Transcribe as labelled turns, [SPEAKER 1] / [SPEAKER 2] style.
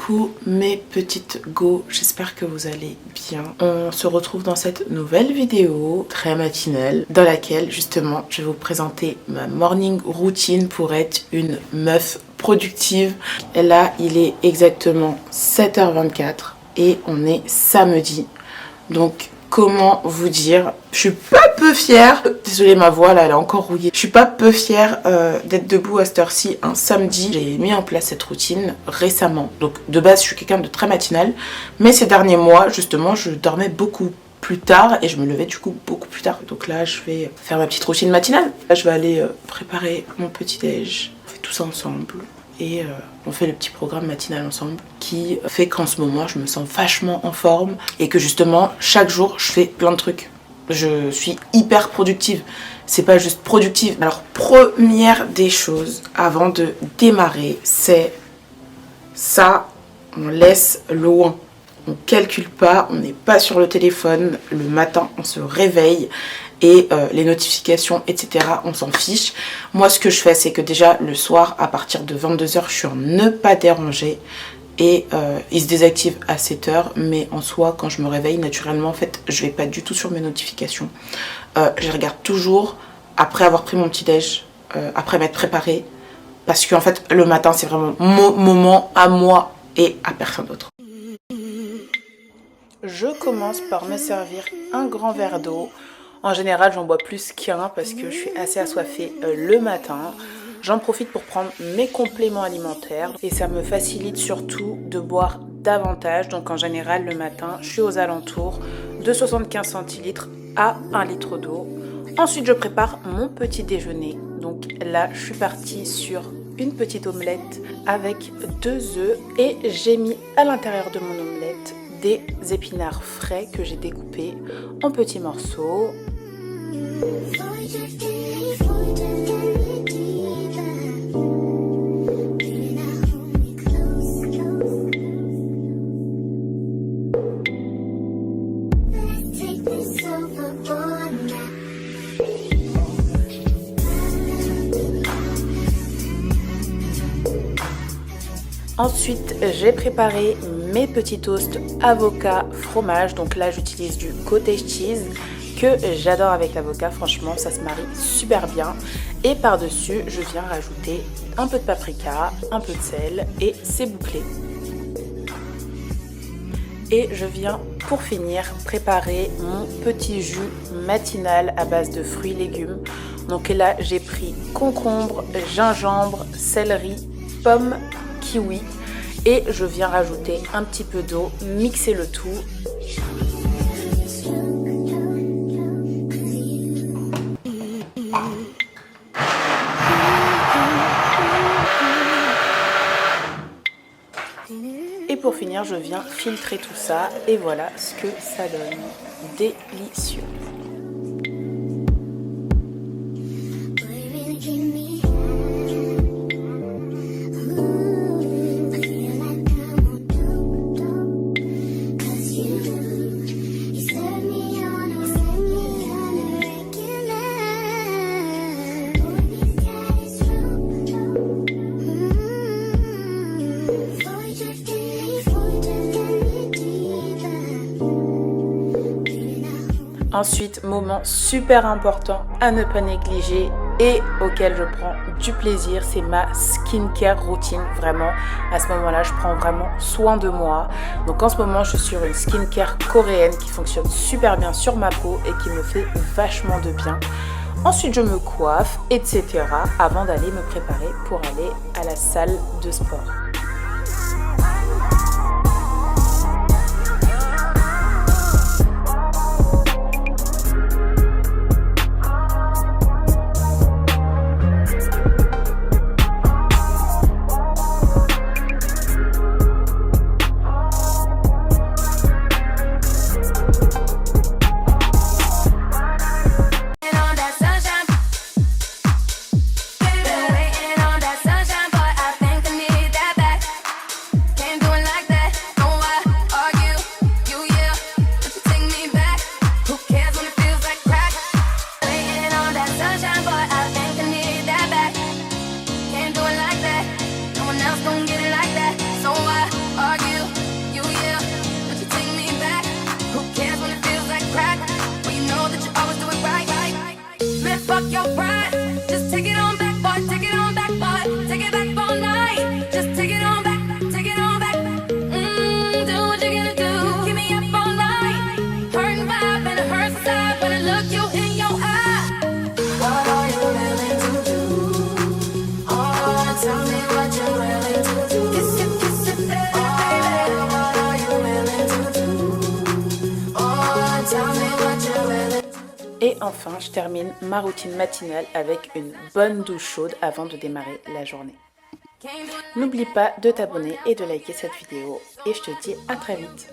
[SPEAKER 1] Coucou mes petites go, j'espère que vous allez bien. On se retrouve dans cette nouvelle vidéo très matinale dans laquelle justement je vais vous présenter ma morning routine pour être une meuf productive. Et là il est exactement 7h24 et on est samedi. Donc comment vous dire, je suis pas peu fière, désolée ma voix là elle est encore rouillée, je suis pas peu fière d'être debout à cette heure-ci un samedi. J'ai mis en place cette routine récemment, donc de base je suis quelqu'un de très matinal, mais ces derniers mois justement je dormais beaucoup plus tard et je me levais du coup beaucoup plus tard. Donc là je vais faire ma petite routine matinale. Là je vais aller préparer mon petit déj, on fait tout ça ensemble. Et on fait le petit programme matinal ensemble qui fait qu'en ce moment je me sens vachement en forme et que justement chaque jour je fais plein de trucs. Je suis hyper productive, c'est pas juste productive. Alors première des choses avant de démarrer, c'est ça, on laisse loin. On calcule pas, on n'est pas sur le téléphone le matin, on se réveille et les notifications etc on s'en fiche. Moi ce que je fais c'est que déjà le soir à partir de 22h je suis en ne pas déranger et il se désactive à 7h, mais en soi quand je me réveille naturellement en fait je vais pas du tout sur mes notifications. Je regarde toujours après avoir pris mon petit déj, après m'être préparée, parce qu'en fait le matin c'est vraiment mon moment à moi et à personne d'autre. Je commence par me servir un grand verre d'eau. En général, j'en bois plus qu'un parce que je suis assez assoiffée le matin. J'en profite pour prendre mes compléments alimentaires et ça me facilite surtout de boire davantage. Donc en général, le matin, je suis aux alentours de 75 centilitres à 1 litre d'eau. Ensuite, je prépare mon petit déjeuner. Donc là, je suis partie sur une petite omelette avec 2 œufs et j'ai mis à l'intérieur de mon omelette des épinards frais que j'ai découpés en petits morceaux. Ensuite, j'ai préparé mes petits toasts avocat fromage. Donc là, j'utilise du cottage cheese que j'adore avec l'avocat. Franchement, ça se marie super bien. Et par-dessus, je viens rajouter un peu de paprika, un peu de sel et c'est bouclé. Et je viens pour finir préparer mon petit jus matinal à base de fruits et légumes. Donc là, j'ai pris concombre, gingembre, céleri, pommes, kiwi et je viens rajouter un petit peu d'eau, mixer le tout. Et pour finir, je viens filtrer tout ça et voilà ce que ça donne. Délicieux. Ensuite, moment super important à ne pas négliger et auquel je prends du plaisir, c'est ma skincare routine. Vraiment, à ce moment-là, je prends vraiment soin de moi. Donc en ce moment, je suis sur une skincare coréenne qui fonctionne super bien sur ma peau et qui me fait vachement de bien. Ensuite, je me coiffe, etc. avant d'aller me préparer pour aller à la salle de sport. Et enfin, je termine ma routine matinale avec une bonne douche chaude avant de démarrer la journée. N'oublie pas de t'abonner et de liker cette vidéo et je te dis à très vite.